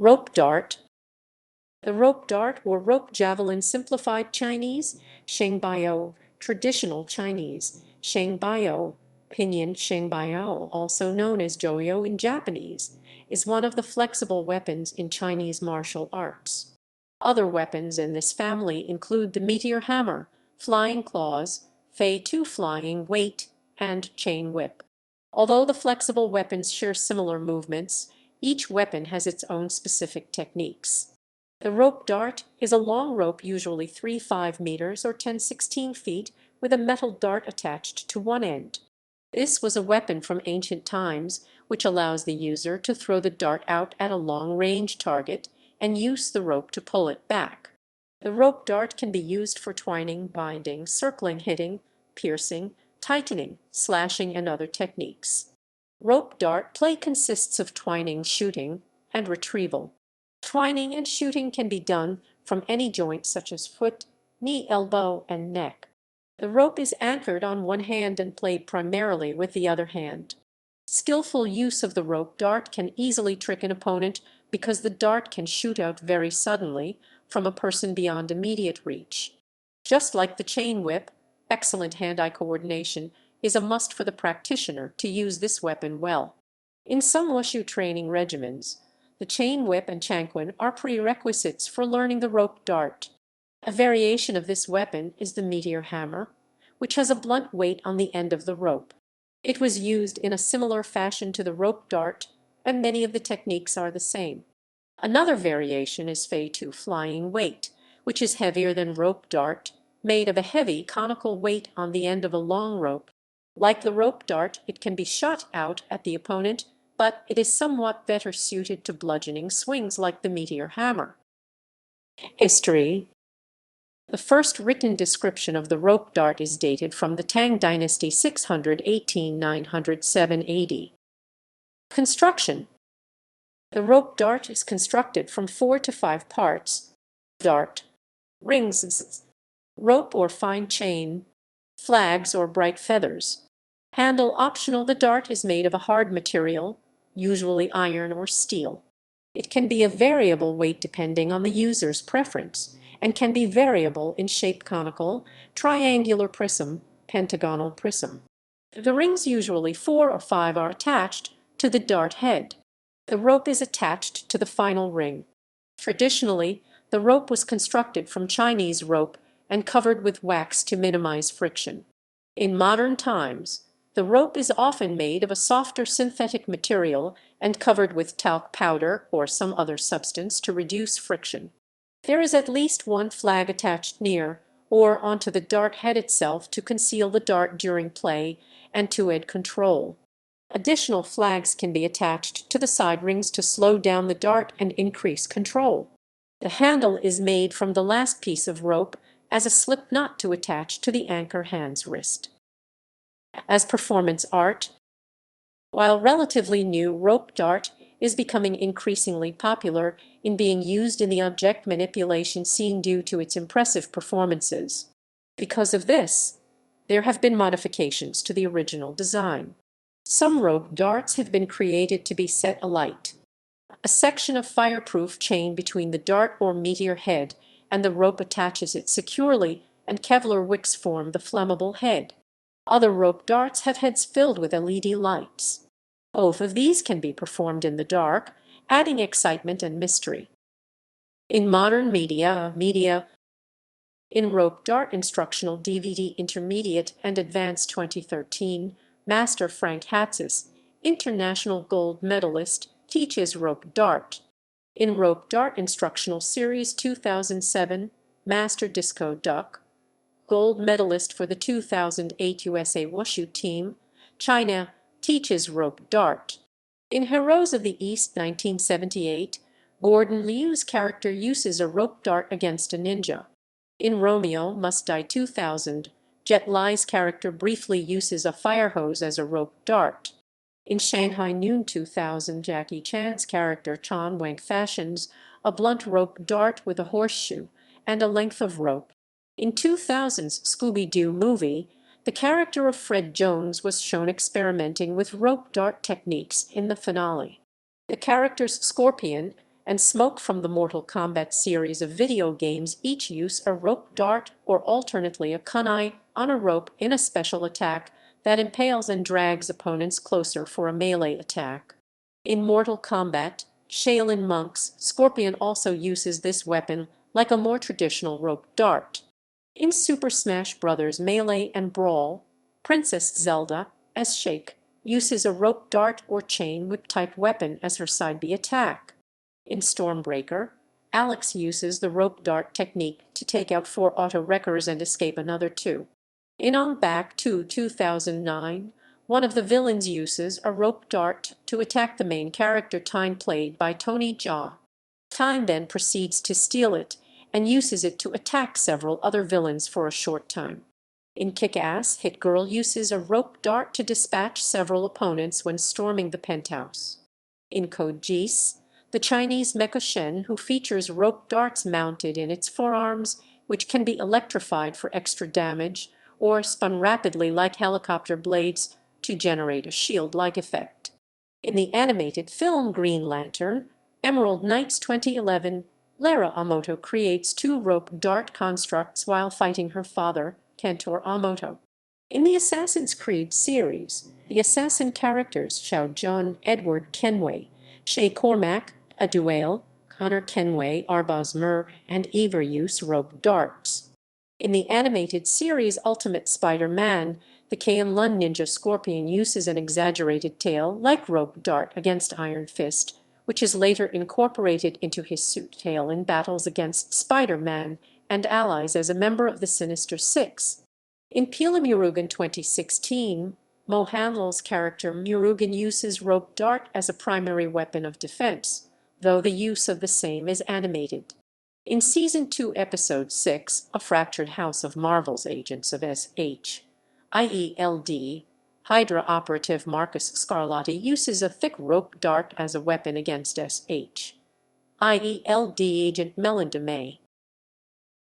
Rope dart. The rope dart or rope javelin simplified Chinese, Shengbaiao, traditional Chinese, Shengbaiao, pinyin Shengbaiao, also known as Joyo in Japanese, is one of the flexible weapons in Chinese martial arts. Other weapons in this family include the meteor hammer, flying claws, fei tu flying weight, and chain whip. Although the flexible weapons share similar movements, each weapon has its own specific techniques. The rope dart is a long rope, usually 3-5 meters or 10-16 feet, with a metal dart attached to one end. This was a weapon from ancient times, which allows the user to throw the dart out at a long-range target and use the rope to pull it back. The rope dart can be used for twining, binding, circling, hitting, piercing, tightening, slashing, and other techniques. Rope dart play consists of twining, shooting, and retrieval. Twining and shooting can be done from any joint such as foot, knee, elbow, and neck. The rope is anchored on one hand and played primarily with the other hand. Skillful use of the rope dart can easily trick an opponent because the dart can shoot out very suddenly from a person beyond immediate reach. Just like the chain whip, excellent hand-eye coordination is a must for the practitioner to use this weapon well. In some Wushu training regimens, the chain whip and changquan are prerequisites for learning the rope dart. A variation of this weapon is the meteor hammer, which has a blunt weight on the end of the rope. It was used in a similar fashion to the rope dart, and many of the techniques are the same. Another variation is fei tu flying weight, which is heavier than rope dart, made of a heavy conical weight on the end of a long rope. Like the rope dart, it can be shot out at the opponent, but it is somewhat better suited to bludgeoning swings like the meteor hammer. History. The first written description of the rope dart is dated from the Tang Dynasty 618–907 AD. Construction. The rope dart is constructed from 4 to 5 parts. Dart. Rings. Rope or fine chain. Flags or bright feathers. Handle optional. The dart is made of a hard material, usually iron or steel. It can be of variable weight depending on the user's preference, and can be variable in shape: conical, triangular prism, pentagonal prism. The rings, usually 4 or 5, are attached to the dart head. The rope is attached to the final ring. Traditionally, the rope was constructed from Chinese rope and covered with wax to minimize friction. In modern times, the rope is often made of a softer synthetic material and covered with talc powder or some other substance to reduce friction. There is at least one flag attached near or onto the dart head itself to conceal the dart during play and to aid control. Additional flags can be attached to the side rings to slow down the dart and increase control. The handle is made from the last piece of rope as a slip knot to attach to the anchor hand's wrist. As performance art. While relatively new, rope dart is becoming increasingly popular in being used in the object manipulation scene due to its impressive performances. Because of this, there have been modifications to the original design. Some rope darts have been created to be set alight. A section of fireproof chain between the dart or meteor head and the rope attaches it securely, and Kevlar wicks form the flammable head. Other rope darts have heads filled with LED lights. Both of these can be performed in the dark, adding excitement and mystery. In modern media, in Rope Dart Instructional DVD Intermediate and Advanced 2013, Master Frank Hatzis, international gold medalist, teaches rope dart. In Rope Dart Instructional Series 2007, Master Disco Duck, gold medalist for the 2008 USA Wushu team, China, teaches rope dart. In Heroes of the East 1978, Gordon Liu's character uses a rope dart against a ninja. In Romeo Must Die 2000, Jet Li's character briefly uses a fire hose as a rope dart. In Shanghai Noon 2000, Jackie Chan's character Chan Wang fashions a blunt rope dart with a horseshoe and a length of rope. In 2000's Scooby-Doo movie, the character of Fred Jones was shown experimenting with rope dart techniques in the finale. The characters Scorpion and Smoke from the Mortal Kombat series of video games each use a rope dart or alternately a kunai on a rope in a special attack that impales and drags opponents closer for a melee attack. In Mortal Kombat, Shaolin Monks, Scorpion also uses this weapon like a more traditional rope dart. In Super Smash Bros. Melee and Brawl, Princess Zelda, as Sheik, uses a rope dart or chain whip type weapon as her side B attack. In Stormbreaker, Alex uses the rope dart technique to take out 4 auto-wreckers and escape another 2. In On Back to 2009, one of the villains uses a rope dart to attack the main character Tyne, played by Tony Jaa. Tyne then proceeds to steal it and uses it to attack several other villains for a short time. In Kick-Ass, Hit Girl uses a rope dart to dispatch several opponents when storming the penthouse. In Code Geass, the Chinese mecha Shen, who features rope darts mounted in its forearms, which can be electrified for extra damage, or spun rapidly like helicopter blades to generate a shield-like effect. In the animated film Green Lantern, Emerald Knights 2011, Lara Amoto creates 2 rope dart constructs while fighting her father, Kentor Amoto. In the Assassin's Creed series, the assassin characters Xiao Jun, Edward Kenway, Shay Cormac, Aduel, Connor Kenway, Arbaz Mur, and Ever use rope darts. In the animated series Ultimate Spider-Man, the K'un-Lun ninja Scorpion uses an exaggerated tail-like rope dart against Iron Fist, which is later incorporated into his suit tail in battles against Spider-Man and allies as a member of the Sinister Six. In Pila Murugan 2016, Mohanlal's character Murugan uses rope dart as a primary weapon of defense, though the use of the same is animated. In Season 2, Episode 6, A Fractured House of Marvel's Agents of S.H. IELD, Hydra operative Marcus Scarlatti uses a thick rope dart as a weapon against S.H. IELD agent Melinda May.